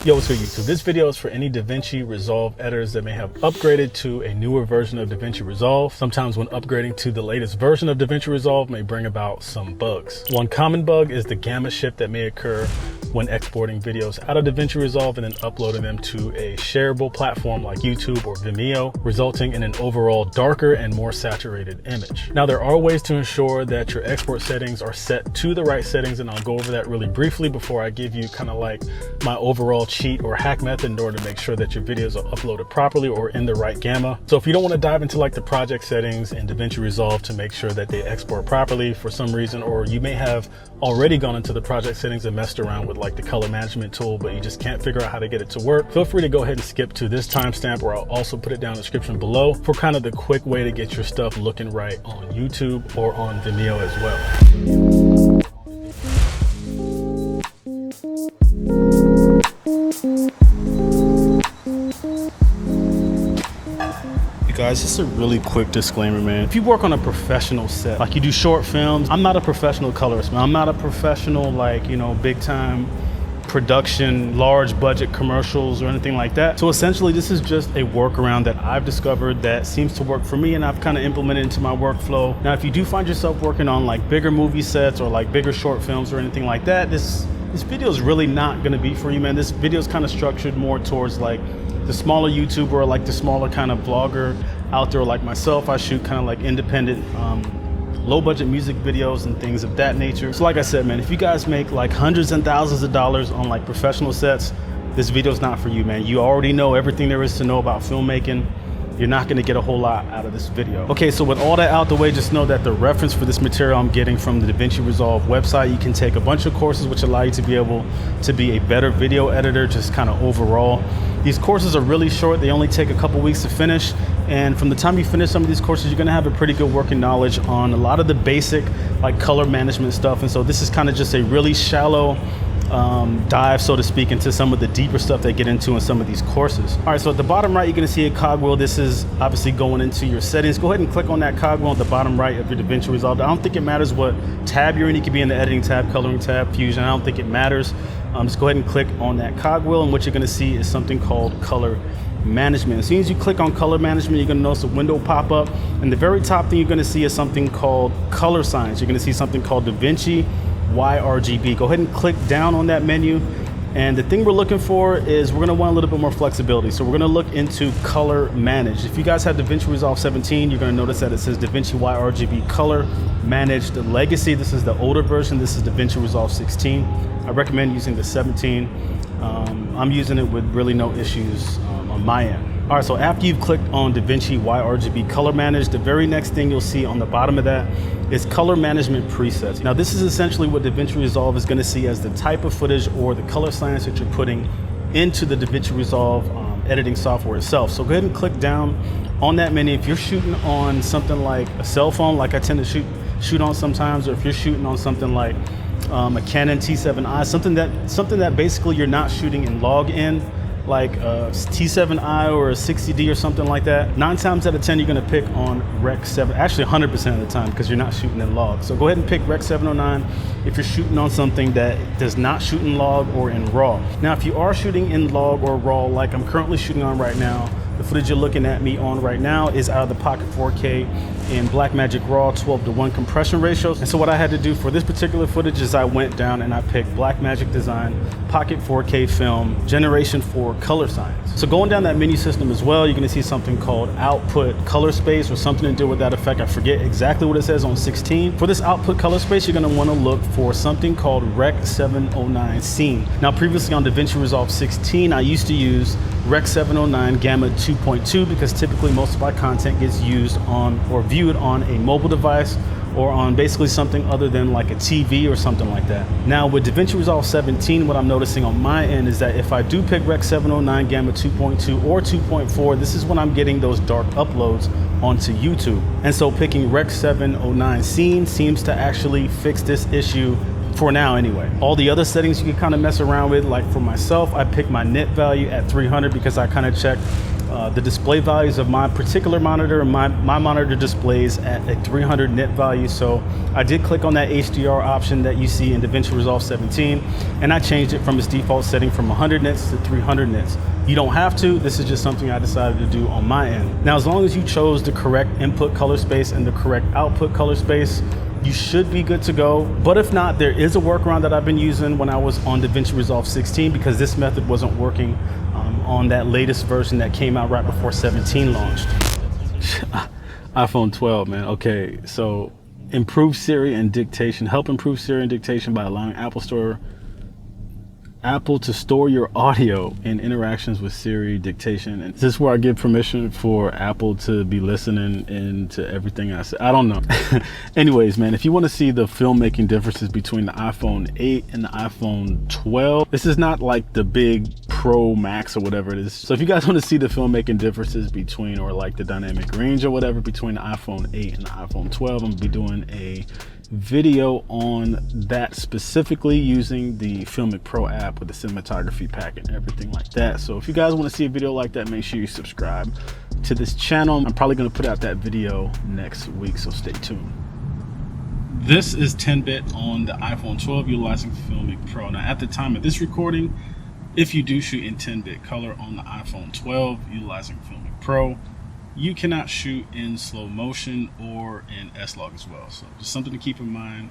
Yo, what's good YouTube? This video is for any Davinci Resolve editors that may have upgraded to a newer version of Davinci Resolve. Sometimes when upgrading to the latest version of Davinci Resolve may bring about some bugs. One common bug is the gamma shift that may occur when exporting videos out of Davinci Resolve and then uploading them to a shareable platform like YouTube or Vimeo, resulting in an overall darker and more saturated image. Now, there are ways to ensure that your export settings are set to the right settings, and I'll go over that really briefly before I give you kind of like my overall cheat or hack method in order to make sure that your videos are uploaded properly or in the right gamma. So if you don't want to dive into like the project settings in Davinci Resolve to make sure that they export properly for some reason, or you may have already gone into the project settings and messed around with like the color management tool, but you just can't figure out how to get it to work, feel free to go ahead and skip to this timestamp, or I'll also put it down in the description below for kind of the quick way to get your stuff looking right on YouTube or on Vimeo as well. Guys, just a really quick disclaimer, man. If you work on a professional set, like you do short films, I'm not a professional colorist, man. I'm not a professional, like, you know, big time production, large budget commercials or anything like that. So essentially, this is just a workaround that I've discovered that seems to work for me, and I've kind of implemented into my workflow. Now, if you do find yourself working on like bigger movie sets or like bigger short films or anything like that, this video is really not gonna be for you, man. This video is kind of structured more towards like the smaller YouTuber or like the smaller kind of vlogger out there like myself. I shoot kind of like independent, low budget music videos and things of that nature. So like I said, man, if you guys make like hundreds and thousands of dollars on like professional sets, this video is not for you, man. You already know everything there is to know about filmmaking. You're not gonna get a whole lot out of this video. Okay, so with all that out the way, just know that the reference for this material I'm getting from the Davinci Resolve website. You can take a bunch of courses which allow you to be able to be a better video editor, just kind of overall. These courses are really short. They only take a couple weeks to finish. And from the time you finish some of these courses, you're gonna have a pretty good working knowledge on a lot of the basic like color management stuff. And so this is kind of just a really shallow dive, so to speak, into some of the deeper stuff they get into in some of these courses. All right, so at the bottom right, you're gonna see a cogwheel. This is obviously going into your settings. Go ahead and click on that cogwheel at the bottom right of your Davinci Resolve. I don't think it matters what tab you're in. You could be in the editing tab, coloring tab, fusion. I don't think it matters. Just go ahead and click on that cogwheel, and what you're gonna see is something called color management. As soon as you click on color management, you're gonna notice a window pop up, and the very top thing you're gonna see is something called color science. You're gonna see something called Davinci YRGB. Go ahead and click down on that menu, and the thing we're looking for is we're gonna want a little bit more flexibility. So we're gonna look into color manage. If you guys have Davinci Resolve 17, you're gonna notice that it says Davinci YRGB color manage the legacy. This is the older version. This is Davinci Resolve 16. I recommend using the 17. I'm using it with really no issues on my end. All right, so after you've clicked on Davinci YRGB color manage, the very next thing you'll see on the bottom of that is color management presets. Now, this is essentially what Davinci Resolve is gonna see as the type of footage or the color science that you're putting into the Davinci Resolve editing software itself. So go ahead and click down on that menu. If you're shooting on something like a cell phone, like I tend to shoot on sometimes, or if you're shooting on something like a Canon T7i, something that basically you're not shooting in log in, like a T7i or a 60D or something like that, 9 times out of 10 you're gonna pick on Rec 7, actually 100% of the time, because you're not shooting in log. So go ahead and pick Rec 709 if you're shooting on something that does not shoot in log or in raw. Now, if you are shooting in log or raw, like I'm currently shooting on right now, the footage you're looking at me on right now is out of the Pocket 4K in Blackmagic RAW 12:1 compression ratios. And so what I had to do for this particular footage is I went down and I picked Blackmagic Design Pocket 4K Film Generation 4 Color Science. So going down that menu system as well, you're gonna see something called Output Color Space, or something to do with that effect. I forget exactly what it says on 16. For this Output Color Space, you're gonna wanna look for something called Rec 709 Scene. Now, previously on Davinci Resolve 16, I used to use Rec 709 Gamma 2.2 because typically most of my content gets used on or viewed on a mobile device or on basically something other than like a TV or something like that. Now with Davinci Resolve 17, what I'm noticing on my end is that if I do pick Rec 709 Gamma 2.2 or 2.4, this is when I'm getting those dark uploads onto YouTube. And so picking Rec 709 Scene seems to actually fix this issue for now anyway. All the other settings you can kind of mess around with, like for myself, I picked my nit value at 300 because I kind of checked the display values of my particular monitor. My monitor displays at a 300 nit value, so I did click on that HDR option that you see in DaVinci Resolve 17, and I changed it from its default setting from 100 nits to 300 nits. You don't have to, this is just something I decided to do on my end. Now, as long as you chose the correct input color space and the correct output color space, you should be good to go. But if not, there is a workaround that I've been using when I was on DaVinci Resolve 16, because this method wasn't working on that latest version that came out right before 17 launched. iPhone 12, man. Okay, so improve Siri and dictation. Help improve Siri and dictation by allowing Apple to store your audio in interactions with Siri dictation. And this is where I give permission for Apple to be listening into everything I say. I don't know. Anyways, man, if you want to see the filmmaking differences between the iPhone 8 and the iPhone 12, this is not like the big Pro Max or whatever it is. So if you guys want to see the filmmaking differences between, or like the dynamic range or whatever between the iPhone 8 and the iPhone 12, I'm gonna be doing a video on that specifically using the Filmic Pro app with the cinematography pack and everything like that. So if you guys want to see a video like that, make sure you subscribe to this channel. I'm probably going to put out that video next week, so stay tuned. This is 10-bit on the iPhone 12 utilizing Filmic Pro. Now at the time of this recording, if you do shoot in 10-bit color on the iPhone 12 utilizing Filmic Pro, you cannot shoot in slow motion or in S-Log as well. So just something to keep in mind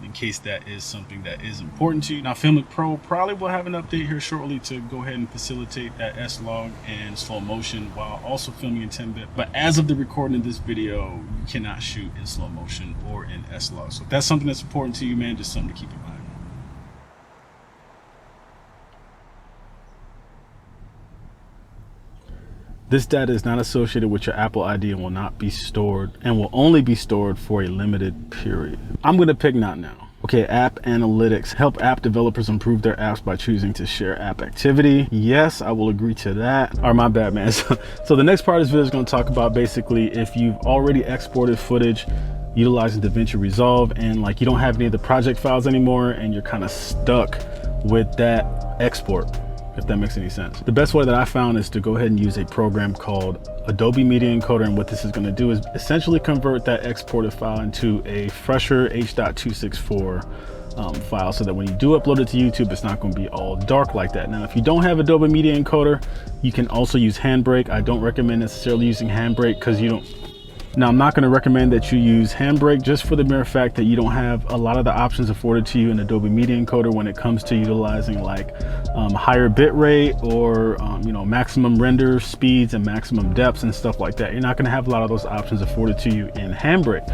in case that is something that is important to you. Now Filmic Pro probably will have an update here shortly to go ahead and facilitate that S-Log and slow motion while also filming in 10-bit. But as of the recording of this video, you cannot shoot in slow motion or in S-Log. So if that's something that's important to you, man, just something to keep in mind. This data is not associated with your Apple ID and will not be stored, and will only be stored for a limited period. I'm gonna pick not now. Okay, app analytics. Help app developers improve their apps by choosing to share app activity. Yes, I will agree to that. Or my bad, man. So the next part of this video is gonna talk about basically if you've already exported footage utilizing DaVinci Resolve and like you don't have any of the project files anymore and you're kind of stuck with that export, if that makes any sense. The best way that I found is to go ahead and use a program called Adobe Media Encoder, and what this is going to do is essentially convert that exported file into a fresher H.264 file, so that when you do upload it to YouTube, it's not going to be all dark like that. Now, if you don't have Adobe Media Encoder, you can also use Handbrake. I don't recommend necessarily using Handbrake because you don't. Now, I'm not going to recommend that you use Handbrake just for the mere fact that you don't have a lot of the options afforded to you in Adobe Media Encoder when it comes to utilizing like higher bit rate or you know, maximum render speeds and maximum depths and stuff like that. You're not going to have a lot of those options afforded to you in Handbrake,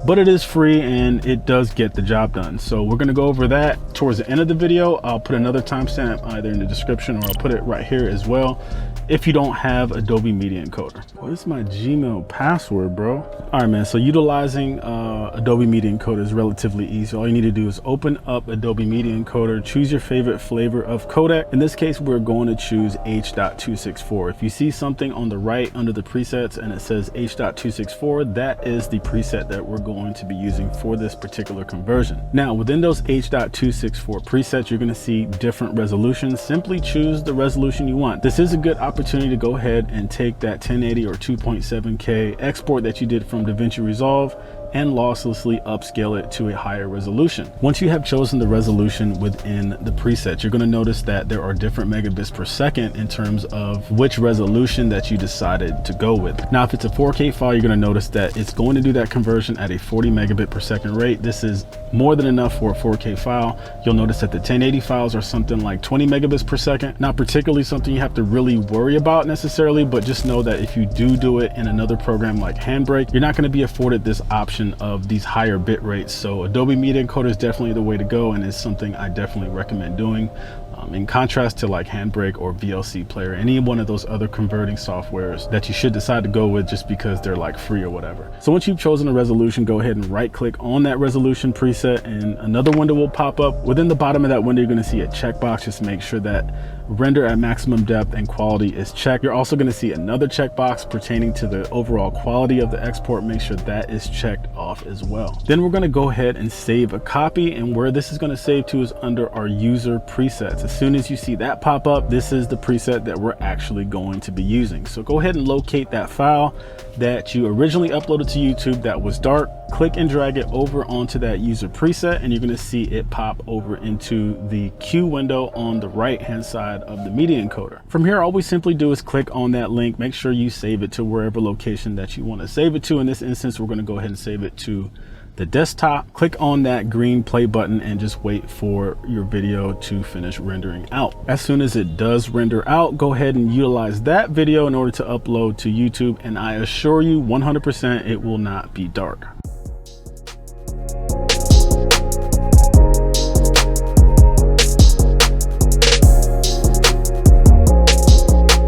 but it is free and it does get the job done. So we're going to go over that towards the end of the video. I'll put another timestamp either in the description or I'll put it right here as well if you don't have Adobe Media Encoder. What is my Gmail password, bro? All right, man, so utilizing Adobe Media Encoder is relatively easy. All you need to do is open up Adobe Media Encoder, choose your favorite flavor of codec. In this case, we're going to choose H.264. If you see something on the right under the presets and it says H.264, that is the preset that we're going to be using for this particular conversion. Now, within those H.264 presets, you're gonna see different resolutions. Simply choose the resolution you want. This is a good opportunity to go ahead and take that 1080 or 2.7K export that you did from DaVinci Resolve and losslessly upscale it to a higher resolution. Once you have chosen the resolution within the preset, you're going to notice that there are different megabits per second in terms of which resolution that you decided to go with. Now, if it's a 4K file, you're going to notice that it's going to do that conversion at a 40 megabit per second rate. This is more than enough for a 4K file. You'll notice that the 1080 files are something like 20 megabits per second. Not particularly something you have to really worry about necessarily, but just know that if you do it in another program like Handbrake, you're not going to be afforded this option of these higher bit rates. So Adobe Media Encoder is definitely the way to go, and it's something I definitely recommend doing. In contrast to like Handbrake or VLC Player, any one of those other converting softwares that you should decide to go with just because they're like free or whatever. So once you've chosen a resolution, go ahead and right click on that resolution preset and another window will pop up. Within the bottom of that window, you're going to see a checkbox. Just make sure that render at maximum depth and quality is checked. You're also going to see another checkbox pertaining to the overall quality of the export. Make sure that is checked off as well. Then we're going to go ahead and save a copy, and where this is going to save to is under our user presets. As soon as you see that pop up, this is the preset that we're actually going to be using. So go ahead and locate that file that you originally uploaded to YouTube that was dark, click and drag it over onto that user preset, and you're going to see it pop over into the queue window on the right hand side of the media encoder. From here, all we simply do is click on that link. Make sure you save it to wherever location that you want to save it to. In this instance, we're going to go ahead and save it to the desktop. Click on that green play button and just wait for your video to finish rendering out. As soon as it does render out, go ahead and utilize that video in order to upload to YouTube, and I assure you 100% it will not be dark.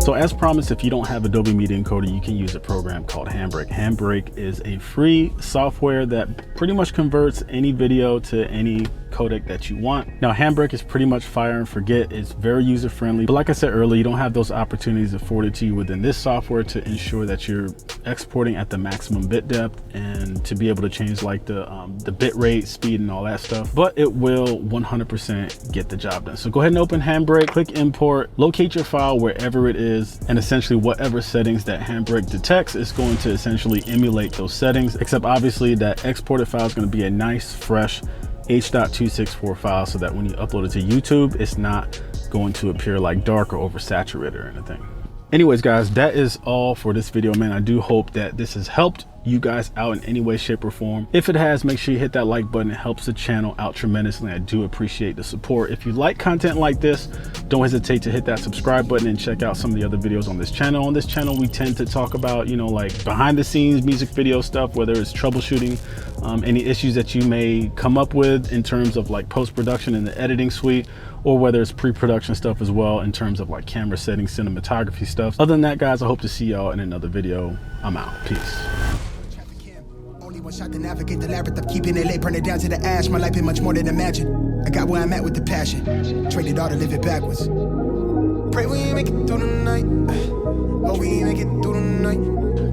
So as promised, if you don't have Adobe Media Encoder, you can use a program called Handbrake. Handbrake is a free software that pretty much converts any video to any codec that you want. Now, Handbrake is pretty much fire and forget. It's very user friendly, but like I said earlier, you don't have those opportunities afforded to you within this software to ensure that you're exporting at the maximum bit depth and to be able to change like the bit rate, speed, and all that stuff. But it will 100% get the job done. So go ahead and open Handbrake, click import, locate your file wherever it is, and essentially whatever settings that Handbrake detects is going to essentially emulate those settings, except obviously that exported file is going to be a nice fresh H.264 file, so that when you upload it to YouTube, it's not going to appear like dark or oversaturated or anything. Anyways, guys, that is all for this video, man. I do hope that this has helped you guys out in any way, shape, or form. If it has, make sure you hit that like button. It helps the channel out tremendously. I do appreciate the support. If you like content like this, don't hesitate to hit that subscribe button and check out some of the other videos on this channel. On this channel, we tend to talk about, you know, like behind the scenes music video stuff, whether it's troubleshooting, any issues that you may come up with in terms of like post-production in the editing suite, or whether it's pre-production stuff as well in terms of like camera settings, cinematography stuff. Other than that, guys, I hope to see y'all in another video. I'm out. Peace. One shot to navigate the labyrinth of keeping it late, burn it down to the ash. My life is much more than imagine. I got where I'm at with the passion. Traded all to live it backwards. Pray we make it through the night. Oh, we make it through the night.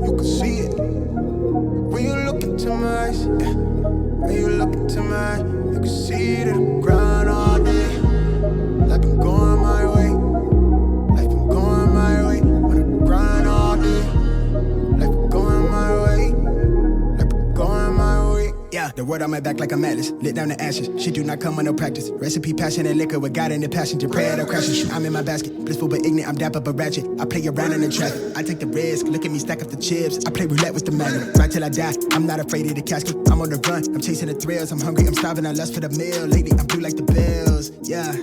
You can see it when you look into my eyes. When you look into my eyes, you can see the ground all day. Like I'm going my way. Like I'm going my way. Wanna grind all day. Like I'm going my way. Going my way. Yeah, the word on my back like I'm Atlas. Lit down the ashes. Shit do not come with no practice. Recipe, passion, and liquor with God in the passenger. Prayer to crashes. I'm in my basket. Blissful but ignorant. I'm dapper but ratchet. I play around in the traffic. I take the risk. Look at me stack up the chips. I play roulette with the magnet. Right till I die. I'm not afraid of the casket. I'm on the run. I'm chasing the thrills. I'm hungry. I'm starving. I lust for the meal. Lately, I'm blue like the bills. Yeah.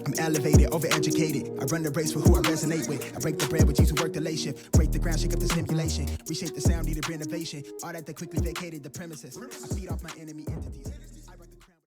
I'm elevated, overeducated. I run the race for who I resonate with. I break the bread with you who work the late shift. Break the ground, shake up the simulation. Reshape the sound, needed renovation. All that they quickly vacated the premises. I feed off my enemy entities.